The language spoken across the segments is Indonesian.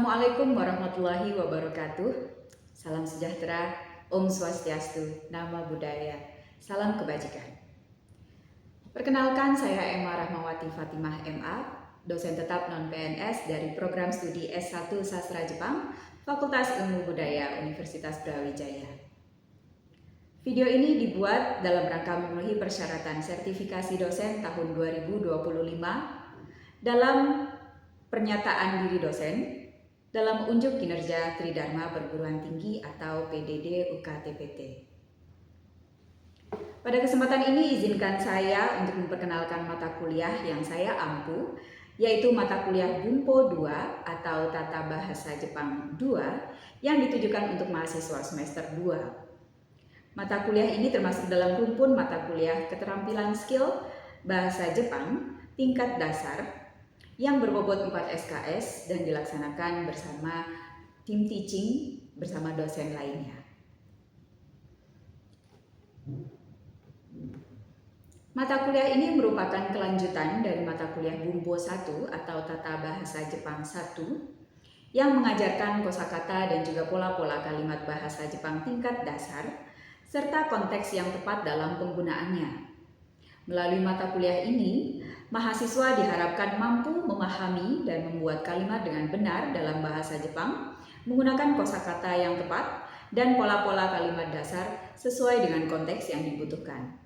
Assalamualaikum warahmatullahi wabarakatuh. Salam sejahtera, Om Swastiastu, Namo Buddhaya, salam kebajikan. Perkenalkan, saya Emma Rahmawati Fatimah MA, dosen tetap non-PNS dari program studi S1 Sastra Jepang, Fakultas Ilmu Budaya Universitas Brawijaya. Video ini dibuat dalam rangka memenuhi persyaratan sertifikasi dosen tahun 2025 dalam pernyataan diri dosen dalam unjuk kinerja Tridharma Perguruan Tinggi atau PDD UKTPT. Pada kesempatan ini izinkan saya untuk memperkenalkan mata kuliah yang saya ampu, yaitu mata kuliah Bunpo 2 atau Tata Bahasa Jepang 2 yang ditujukan untuk mahasiswa semester 2. Mata kuliah ini termasuk dalam rumpun mata kuliah keterampilan skill bahasa Jepang tingkat dasar yang berbobot 4 SKS dan dilaksanakan bersama tim teaching bersama dosen lainnya. Mata kuliah ini merupakan kelanjutan dari mata kuliah Bunpo 1 atau Tata Bahasa Jepang 1 yang mengajarkan kosakata dan juga pola-pola kalimat bahasa Jepang tingkat dasar serta konteks yang tepat dalam penggunaannya. Melalui mata kuliah ini, mahasiswa diharapkan mampu memahami dan membuat kalimat dengan benar dalam bahasa Jepang menggunakan kosakata yang tepat dan pola-pola kalimat dasar sesuai dengan konteks yang dibutuhkan.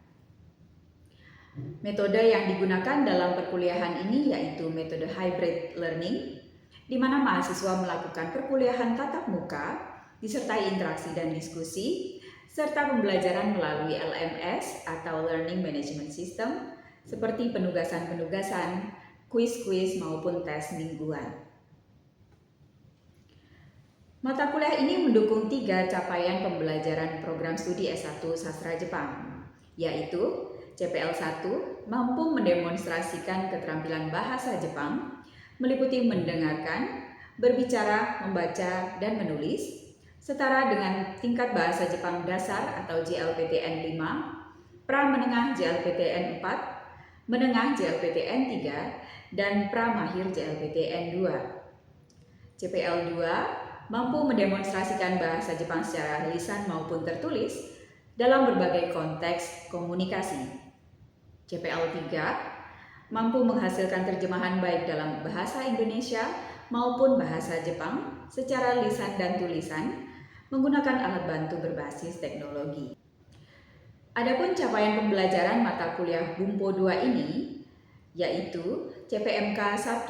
Metode yang digunakan dalam perkuliahan ini yaitu metode hybrid learning, di mana mahasiswa melakukan perkuliahan tatap muka disertai interaksi dan diskusi, serta pembelajaran melalui LMS atau Learning Management System seperti penugasan-penugasan, kuis-kuis maupun tes mingguan. Mata kuliah ini mendukung 3 capaian pembelajaran program studi S1 Sastra Jepang, yaitu CPL 1 mampu mendemonstrasikan keterampilan bahasa Jepang meliputi mendengarkan, berbicara, membaca, dan menulis setara dengan tingkat bahasa Jepang dasar atau JLPTN 5, pra-menengah JLPTN 4, menengah JLPTN 3, dan pra-mahir JLPTN 2. CPL 2 mampu mendemonstrasikan bahasa Jepang secara lisan maupun tertulis dalam berbagai konteks komunikasi. CPL 3 mampu menghasilkan terjemahan baik dalam bahasa Indonesia maupun bahasa Jepang secara lisan dan tulisan menggunakan alat bantu berbasis teknologi. Adapun capaian pembelajaran mata kuliah Bunpo 2 ini, yaitu CPMK 1,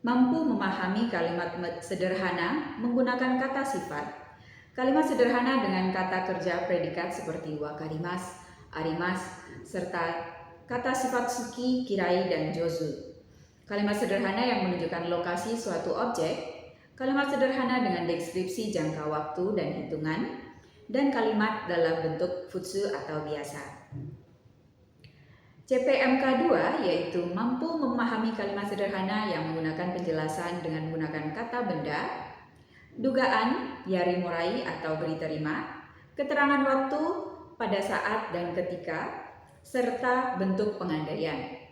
mampu memahami kalimat sederhana menggunakan kata sifat, kalimat sederhana dengan kata kerja predikat seperti wakarimasu, arimasu, serta kata sifat suki, kirai, dan jozu. Kalimat sederhana yang menunjukkan lokasi suatu objek, kalimat sederhana dengan deskripsi jangka waktu dan hitungan, dan kalimat dalam bentuk futsu atau biasa. CPMK 2 yaitu mampu memahami kalimat sederhana yang menggunakan penjelasan dengan menggunakan kata benda, dugaan, yari morai atau beri terima, keterangan waktu, pada saat dan ketika, serta bentuk pengandaian.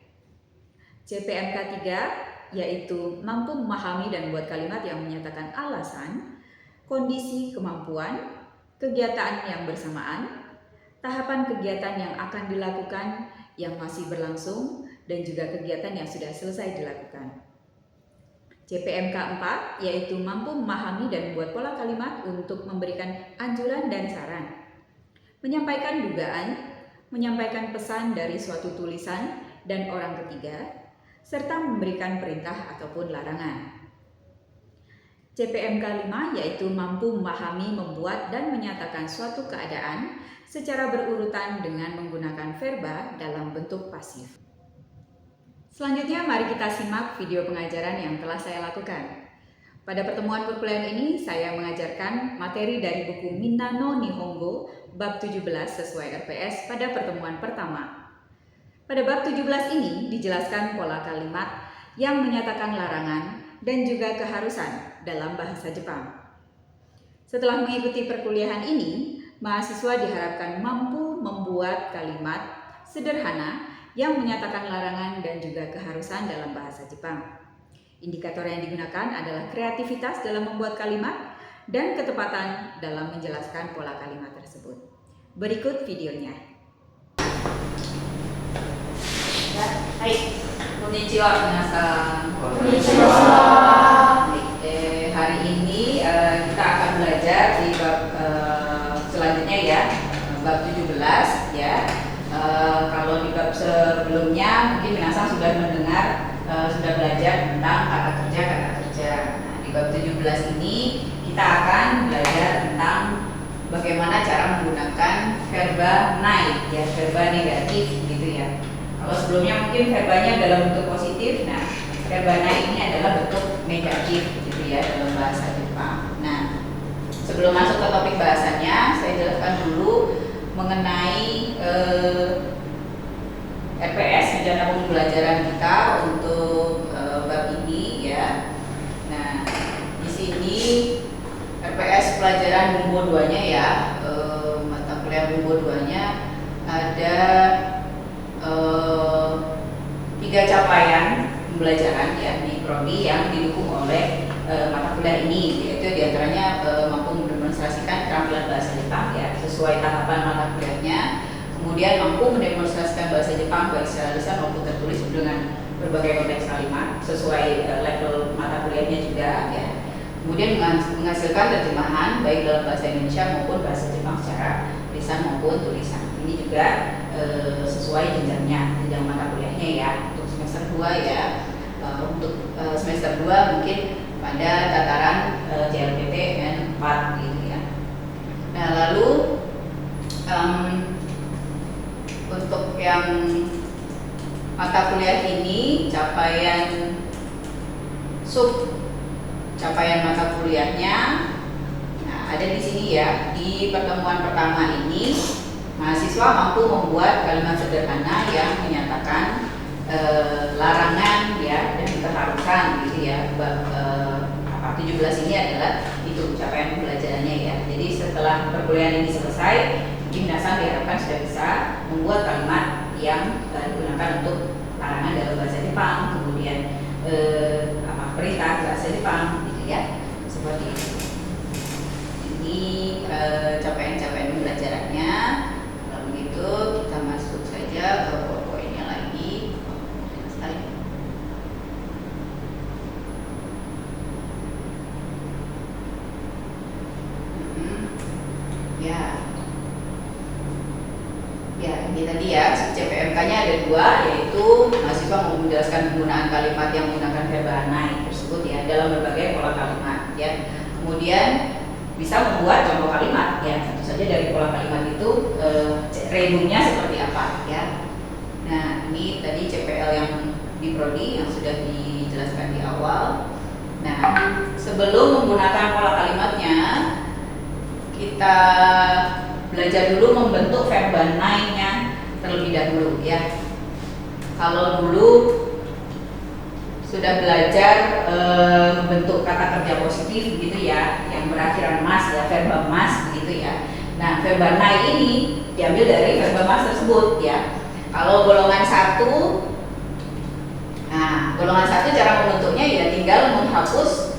CPMK 3 yaitu mampu memahami dan membuat kalimat yang menyatakan alasan, kondisi kemampuan, kegiatan yang bersamaan, tahapan kegiatan yang akan dilakukan yang masih berlangsung, dan juga kegiatan yang sudah selesai dilakukan. CPMK 4 yaitu mampu memahami dan membuat pola kalimat untuk memberikan anjuran dan saran, menyampaikan dugaan, menyampaikan pesan dari suatu tulisan dan orang ketiga, serta memberikan perintah ataupun larangan. CPMK 5 yaitu mampu memahami, membuat, dan menyatakan suatu keadaan secara berurutan dengan menggunakan verba dalam bentuk pasif. Selanjutnya mari kita simak video pengajaran yang telah saya lakukan. Pada pertemuan perkuliahan ini saya mengajarkan materi dari buku Minna no Nihongo bab 17 sesuai RPS pada pertemuan pertama. Pada bab 17 ini dijelaskan pola kalimat yang menyatakan larangan dan juga keharusan dalam bahasa Jepang. Setelah mengikuti perkuliahan ini, mahasiswa diharapkan mampu membuat kalimat sederhana yang menyatakan larangan dan juga keharusan dalam bahasa Jepang. Indikator yang digunakan adalah kreativitas dalam membuat kalimat dan ketepatan dalam menjelaskan pola kalimat tersebut. Berikut videonya. Hai, konnichiwa minasan. Konnichiwa. Hari ini kita akan belajar di bab selanjutnya ya, bab 17 ya. Kalau di bab sebelumnya mungkin minasan sudah mendengar, sudah belajar tentang kata kerja. Nah, di bab 17 ini kita akan belajar tentang bagaimana cara menggunakan verba naik ya, verba negatif gitu ya. Kalau sebelumnya mungkin verbanya dalam bentuk positif, nah verba naik ini adalah bentuk negatif gitu ya dalam bahasa Jepang. Nah, sebelum masuk ke topik bahasanya, saya jelaskan dulu mengenai RPS, rencana pembelajaran kita untuk bab ini ya. Nah, di sini RPS pelajaran Bumbo 2-nya ya, mata kuliah Bumbo 2-nya ada 3 capaian pembelajaran ya di prodi yang didukung oleh mata kuliah ini, yaitu diantaranya mampu mendemonstrasikan keterampilan bahasa Jepang ya sesuai tahapan mata kuliahnya, kemudian mampu mendemonstrasikan bahasa Jepang baik secara lisan maupun tertulis dengan berbagai konteks kalimat sesuai level mata kuliahnya juga ya. Kemudian menghasilkan terjemahan baik dalam bahasa Indonesia maupun bahasa Jepang secara lisan maupun tulisan. Ini juga sesuai jenjangnya, jenjang mata kuliahnya ya untuk semester 2 ya. Untuk semester 2 mungkin pada tataran JLPT N4 gitu ya. Nah, lalu untuk yang mata kuliah ini capaian mata kuliahnya, nah ada di sini ya. Di pertemuan pertama ini mahasiswa mampu membuat kalimat sederhana yang menyatakan larangan ya dan keharusan gitu ya. Bab 17 ini adalah itu capaian pembelajarannya ya. Jadi setelah perkuliahan ini selesai, minasan diharapkan sudah bisa membuat kalimat yang digunakan untuk larangan dalam bahasa Jepang, kemudian perintah bahasa Jepang gitu ya, seperti itu. Ini capaian-capaian pembelajarannya. Kalau begitu kita masuk saja ke poin-poinnya lagi. Ya, ini tadi ya, CPMK-nya ada 2, yaitu mahasiswa mau menjelaskan penggunaan kalimat yang menggunakan verba naik tersebut ya dalam berbagai pola kalimat ya. Kemudian bisa membuat contoh kalimat ya, tentu saja dari pola kalimat itu rebungnya seperti apa ya. Nah, ini tadi CPL yang di prodi yang sudah dijelaskan di awal. Nah, sebelum menggunakan pola kalimatnya, kita belajar dulu membentuk verba naiknya terlebih dahulu ya. Kalau dulu sudah belajar membentuk kata kerja positif begitu ya, yang berakhiran mas ya, verba mas begitu ya. Nah, verba naik ini diambil dari verba mas tersebut ya. Kalau golongan 1, nah golongan 1 cara membentuknya ya tinggal menghapus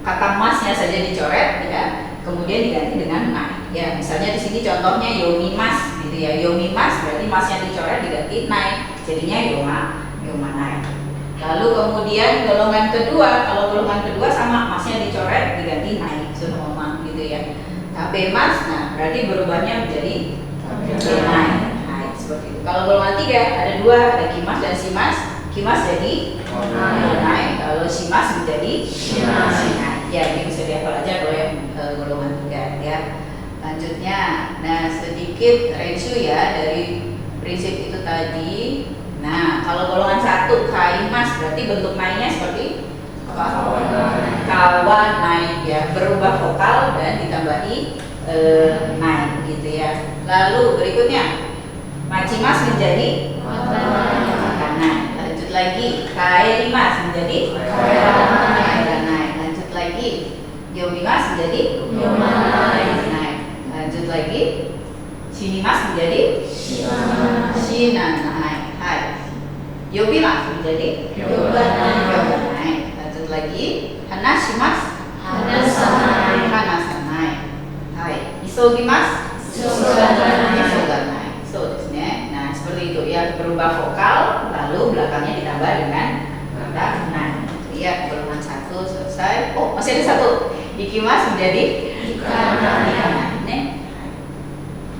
kata masnya saja dicoret ya, kemudian diganti dengan naik ya. Misalnya di sini contohnya yomimas gitu ya, yomimas berarti masnya dicoret diganti naik, jadinya yoma naik. Lalu kemudian golongan kedua, kalau golongan kedua sama masnya dicoret diganti naik sunoma gitu ya. Tabemas, nah berarti berubahnya menjadi naik seperti itu. Kalau golongan 3 ada 2, ada kimas dan simas. Kimas jadi naik, kalau simas menjadi naik. Ya, ini bisa dihafal aja kalau yang golongan 3 ya. Lanjutnya, nah sedikit review ya dari prinsip itu tadi. Nah, kalau golongan 1 kaimas berarti bentuk naiknya seperti apa? Kawan naik ya, berubah vokal dan ditambahi naik gitu ya. Lalu berikutnya macimas menjadi makanan. Lanjut lagi, kaerimas menjadi naik. Lanjut lagi, yomimas menjadi naik. Lanjut lagi, shinimas menjadi shina naik. Yobimas menjadi Yoganai. Lanjut lagi. Hanashimasu. Hanasanai. Hai. Isogimasu. Isoganai. So desu ne. Nah, seperti itu ya, berubah vokal lalu belakangnya ditambah dengan kata nai. Ya, golongan 1 selesai. Oh, masih ada satu. Ikimasu menjadi ikanai.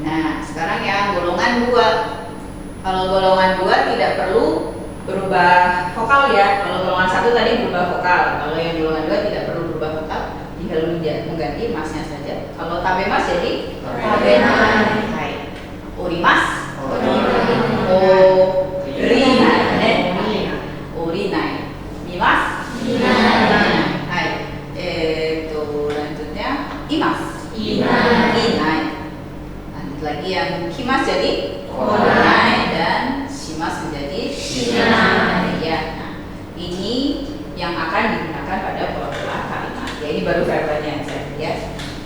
Nah, sekarang yang golongan 2. Kalau golongan 2 tidak perlu berubah vokal ya. Kalau golongan 1 tadi berubah vokal. Kalau yang golongan 2 tidak perlu berubah vokal, tinggal mengganti masnya saja. Kalau tabemas jadi tabenai. Orimas. Orinai. Mimas. Hai. Lanjutnya imas. Inai. Lanjut lagi yang kimas jadi konai dan shimas menjadi shinai. Ya. Nah, ini yang akan digunakan pada pola-pola kalimat. Ya, ini baru verbanya saja ya.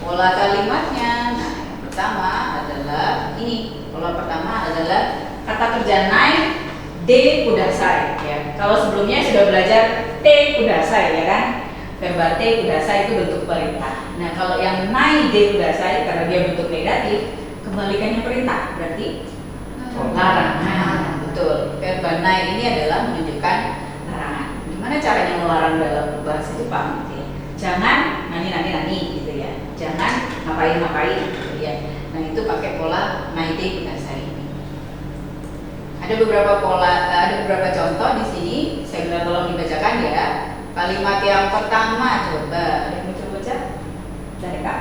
Pola kalimatnya. Nah, yang pertama adalah ini. Pola pertama adalah kata kerja nai de kudasai ya. Kalau sebelumnya sudah belajar te kudasai ya kan? Verba te kudasai itu bentuk perintah. Nah, kalau yang nai de kudasai karena dia bentuk negatif, kembalikannya perintah, berarti larangan. Betul. Verba nai ini adalah menunjukkan larangan. Gimana caranya melarang dalam bahasa Jepang? Gitu ya. Jangan nani gitu ya. Jangan ngapain gitu ya. Nah, itu pakai pola nai de kudasai ini. Ada beberapa contoh di sini. Saya minta tolong dibacakan ya. Kalimat yang pertama coba. Ada yang mau coba baca? Dari Kak.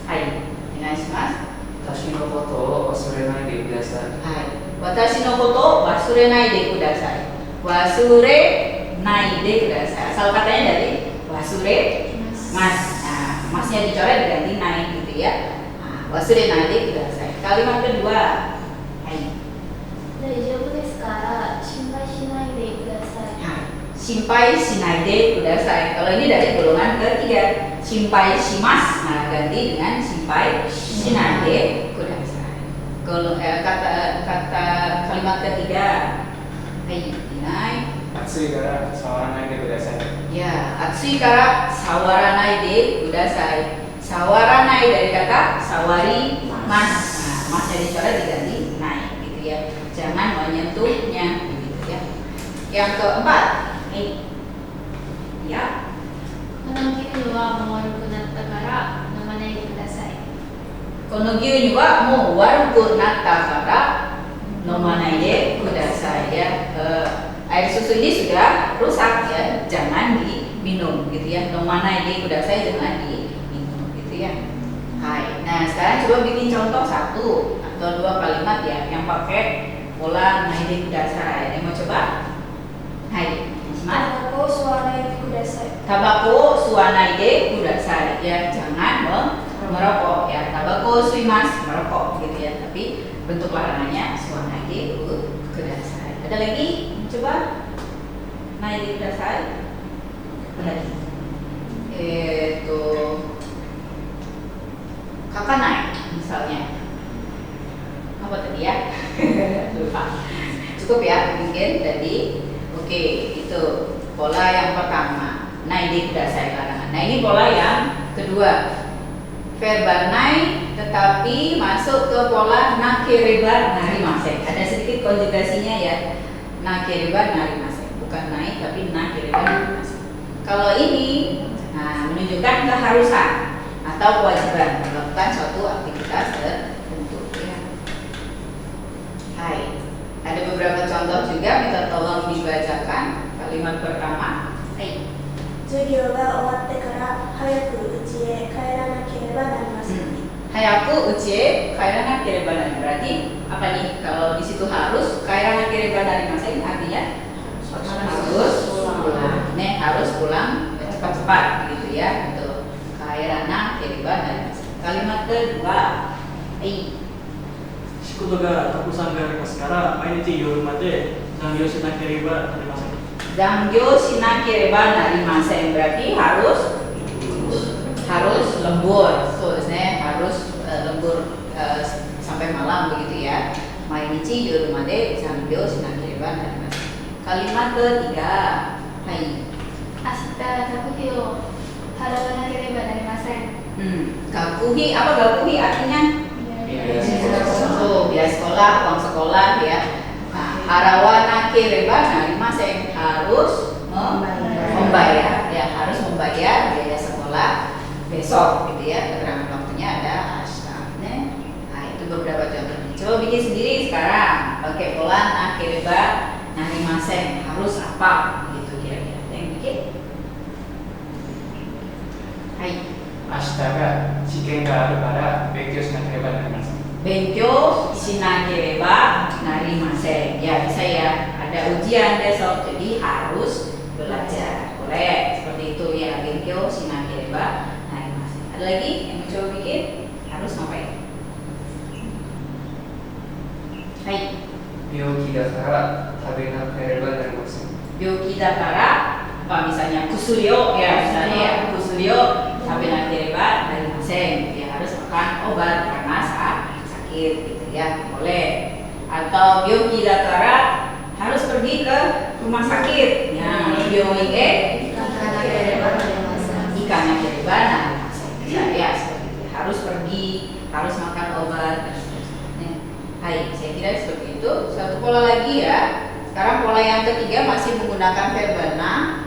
Hai. Onegaishimasu. 私のことを忘れないでください。はい。私のことを忘れないでください。忘れないでください。Asal katanya dari wasure mas. Nah, masnya dicoret diganti nai gitu ya. Nah, wasure nai de kudasai. Kalimat kedua. Hai. 大丈夫ですから心配しないでください。 Simpai shinai de kudasai. Kalau ini dari golongan ketiga. Simpai shimasu. Nah, ganti dengan simpai shinai de kudasai. Kata kalimat ketiga. Hai, inai. 暑いから触らないでください。 Ya, atsui kara sawaranai de kudasai. Sawaranai dari kata sawari mas. Nah, masnya dicoret diganti nai gitu ya. Jangan menyentuhnya gitu ya. Yang keempat, ini. Ya. この牛乳はもう悪くなったから飲まないでください。 Kono gyunyu wa mou waruku natta kara nomanai de kudasai ya. Air susu ini sudah rusak ya, jangan diminum gitu ya. Nomanai de kudasai jangan diminum gitu ya. Hai. Nah, sekarang coba bikin contoh 1 atau 2 kalimat ya yang pakai pola nai de kudasai. Yang mau coba? Hai. Mas. タバコを吸わないでください。 Tabako suanai de kudasai ya, jangan merokok ya. Tabako suimas, merokok gitu ya. Tapi bentuk larangannya suanai de kudasai. Ada lagi? Coba nai de kudasai. Lagi. Kakanai misalnya. Apa tadi ya? Lupa. Cukup ya mungkin tadi. Oke, itu pola yang pertama. Nai de kudasai larangan. Nah, ini pola yang kedua. Verba nai tetapi masuk ke pola nakereba narimasen. Ada sedikit konjugasinya ya. Nakereba narimasen. Bukan nai tapi nakereba narimasen. Kalau ini menunjukkan keharusan atau kewajiban melakukan suatu aktivitas tertentu ya. Hai. Ada beberapa contoh juga, minta tolong dibacakan. Kalimat pertama. Hai. 授業が終わってから早く家へ帰らなければなりません。 Hayaku ucie kairana kereba nari. Berarti apa nih? Kalau di situ harus kairana kereba nari masen artinya harus pulang. Nih harus pulang cepat-cepat gitu ya. Gitu. Kairana kereba nari masen. Kalimat kedua. Hai. 仕事がたくさんありますから毎日夜まで残業しなければなりません。 Zangyo shinakereba narimasen berarti harus lembur. So, harus lembur sampai malam begitu ya. Mainichi yoru made zangyo shinakereba narimasen. Kalimat ketiga. Hai. 明日学費を払わなければなりません。 Gakuhi, apa gakuhi artinya? Biaya sekolah. Oh, biaya sekolah, uang sekolah ya. Nah, harawana kereba narimasen harus membayar ya, harus membayar biaya sekolah besok gitu ya. Keterangan waktunya ada ashita. Nah, itu beberapa contohnya. Coba bikin sendiri sekarang. Pakai pola nakereba narimasen harus apa gitu kira-kira. Yang bikin? Hai. 明日が試験があるから勉強しなければなりません。 Benkyo shinakereba narimasen. Ya bisa ya. Ada ujian besok jadi harus belajar. Boleh seperti itu ya. Benkyo shinakereba narimasen. Ada lagi yang mau coba bikin? Harus ngapain? Hai. 病気だから食べなければなりません。 Yoki dakara apa misalnya kusurio ya misalnya ya kusurio tabenakereba narimasen. Ya harus makan obat karena sakit gitu ya, boleh. Atau yoki dakara harus pergi ke rumah sakit ya, yoike ikannya kereba narimasen ya, seperti itu. Harus pergi, harus makan obat dan seterusnya. Hai, saya kira seperti itu. Satu pola lagi ya. Sekarang pola yang ketiga masih menggunakan verba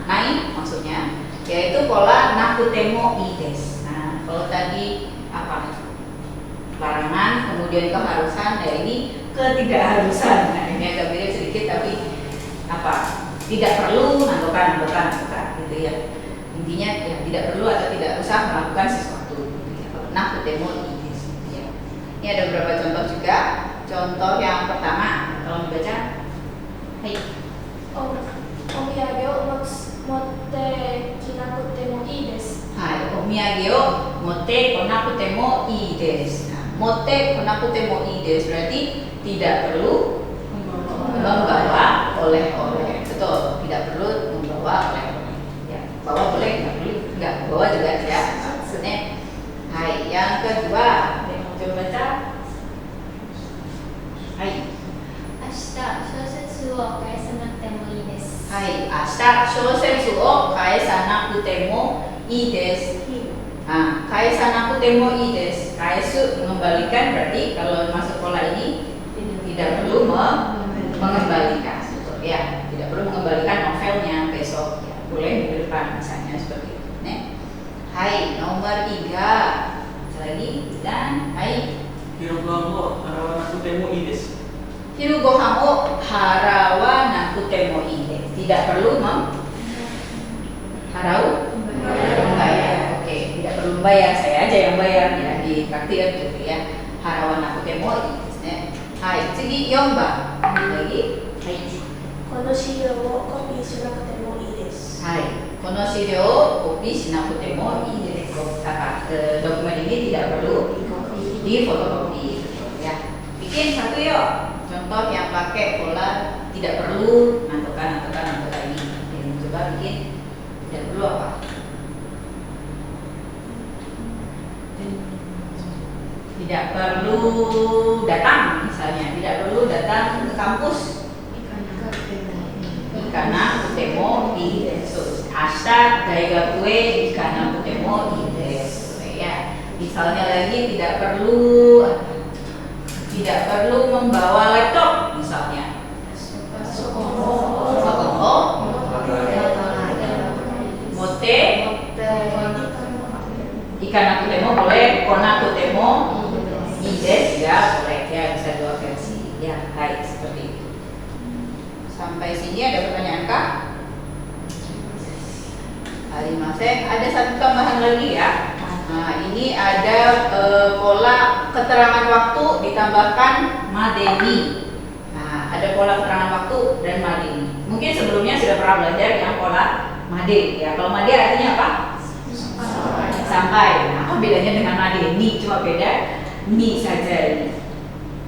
naik maksudnya, yaitu pola nakutemo ides. Nah, kalau tadi apa? Larangan, kemudian keharusan, ya ini ketidakharusan. Nah, ini agak beda sedikit tapi apa? Tidak perlu melakukan gitu ya. Intinya ya tidak perlu atau tidak usah melakukan sesuatu. Gitu ya. Nakutemo ides. Gitu ya. Ini ada beberapa contoh juga. Contoh yang pertama, tolong dibaca. Hai. お土産を持ってきなくてもいいです。 Hai, omiyage o motte konakute mo ii desu. Nah, motte konakute mo ii desu berarti tidak perlu membawa oleh-oleh. Betul, tidak perlu membawa oleh-oleh. Ya, bawa boleh, nggak perlu, nggak bawa juga tidak. Maksudnya, hai, yang kedua, yang mau coba baca. Hai. 明日小説を返さなくてもいいです。 Hai, ashita shousetsu o kaesanakute mo ii desu. Nah, kaesanakute mo ii desu. Kaesu mengembalikan berarti kalau masuk pola ini tidak perlu mengembalikan. Betul ya, tidak perlu mengembalikan novelnya besok ya. Boleh minggu depan misalnya seperti itu. Nih. Hai, nomor 3. Lagi dan hai. 昼ご飯を払わなくてもいいです。 Hiru gohan o harawa nakute mo ii desu. Tidak perlu membayar. Oke, tidak perlu membayar. Saya aja yang bayar ya di traktir gitu ya. Harawa nakute mo ii desu. Hai, tsugi 4番. Lagi. Hai. この資料をコピーしなくてもいいです。 Hai, kono shiryo o kopi shinakute mo ii desu. Dokumen ini tidak perlu di fotokopi ya. Bikin satu yuk. Contoh yang pakai pola tidak perlu nantokan ini. Yang coba bikin tidak perlu apa? Tidak perlu datang misalnya, tidak perlu datang ke kampus. Ikana kutemo ii desu. Ashita daigaku e ikana kutemo ii desu. Ya, misalnya lagi tidak perlu membawa laptop misalnya. Motte ikan aku temo boleh, kona aku temo ides ya boleh ya, bisa dua versi ya. Baik, seperti itu. Sampai sini ada pertanyaan kah? Harimasen, ada satu tambahan lagi ya. Nah, ini ada pola keterangan waktu ditambahkan madeni. Nah, ada pola keterangan waktu dan madeni. Mungkin sebelumnya sudah pernah belajar yang pola made ya. Kalau made artinya apa? Sampai. Nah, apa bedanya dengan madeni? Cuma beda ni saja ini.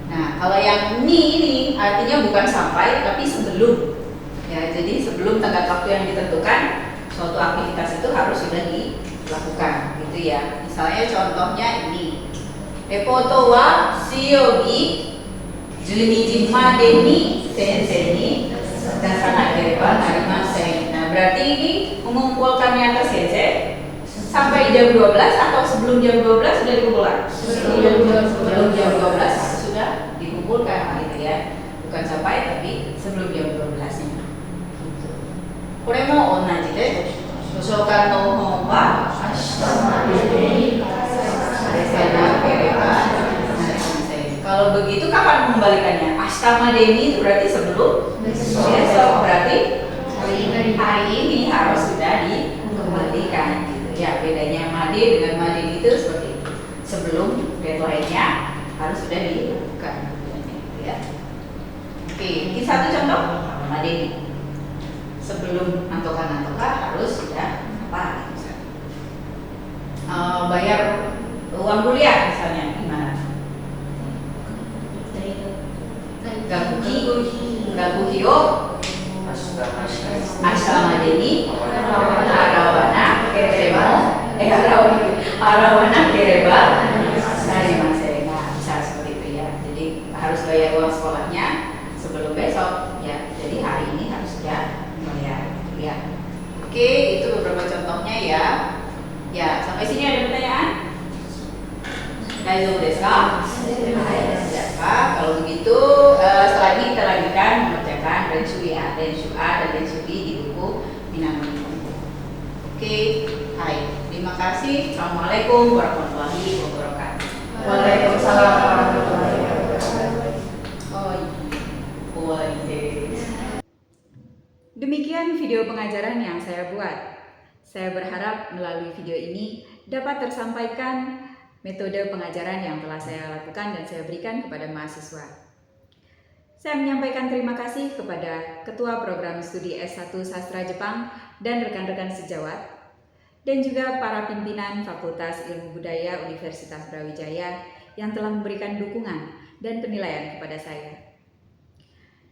Nah, kalau yang ni ini artinya bukan sampai tapi sebelum. Ya, jadi sebelum tenggat waktu yang ditentukan suatu aktivitas itu harus sudah dilakukan gitu ya. Misalnya contohnya ini. Reporto wa shiyogi 12時までに先生に出さなけれ berarti ini mengumpulkannya ke CC sampai jam 12 atau sebelum jam 12 sudah dikumpulkan? Sebelum jam 12 harus sudah dikumpulkan gitu ya. Bukan sampai tapi sebelum jam 12-nya. Gitu. これも同じで、図書館の本は明日までにselesai kereban. Kalau begitu kapan mengembalikannya? Ashtamadeni itu berarti sebelum besok, berarti hari ini harus sudah dikembalikan gitu ya. Bedanya made dengan madeni itu seperti itu. Sebelum deadline-nya harus sudah dilakukan gitu ya. Oke, ini satu contoh madeni. Sebelum nantoka harus sudah apa gitu. Bayar uang kuliah misalnya gimana? Gakuhi o ashtamadeni arawana kereba narimasen. Nah, bisa seperti itu ya. Jadi harus bayar uang sekolahnya sebelum besok ya. Jadi hari ini harus sudah bayar ya. Oke, itu beberapa contohnya ya. Ya, sampai sini ada pertanyaan? Daijoubu desu ka? Kalau begitu setelah ini kita lanjutkan mengerjakan renshu ya, renshu A dan renshu B di buku Minami Nihongo. Oke, hai. Terima kasih. Assalamualaikum warahmatullahi wabarakatuh. Waalaikumsalam warahmatullahi wabarakatuh. Demikian video pengajaran yang saya buat. Saya berharap melalui video ini dapat tersampaikan metode pengajaran yang telah saya lakukan dan saya berikan kepada mahasiswa. Saya menyampaikan terima kasih kepada Ketua Program Studi S1 Sastra Jepang dan rekan-rekan sejawat, dan juga para pimpinan Fakultas Ilmu Budaya Universitas Brawijaya yang telah memberikan dukungan dan penilaian kepada saya.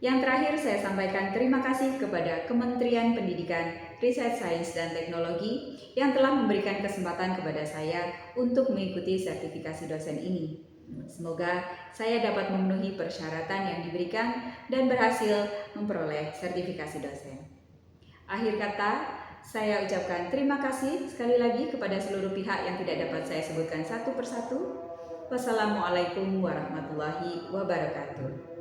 Yang terakhir, saya sampaikan terima kasih kepada Kementerian Pendidikan, Riset Sains dan Teknologi yang telah memberikan kesempatan kepada saya untuk mengikuti sertifikasi dosen ini. Semoga saya dapat memenuhi persyaratan yang diberikan dan berhasil memperoleh sertifikasi dosen. Akhir kata, saya ucapkan terima kasih sekali lagi kepada seluruh pihak yang tidak dapat saya sebutkan satu persatu. Wassalamualaikum warahmatullahi wabarakatuh.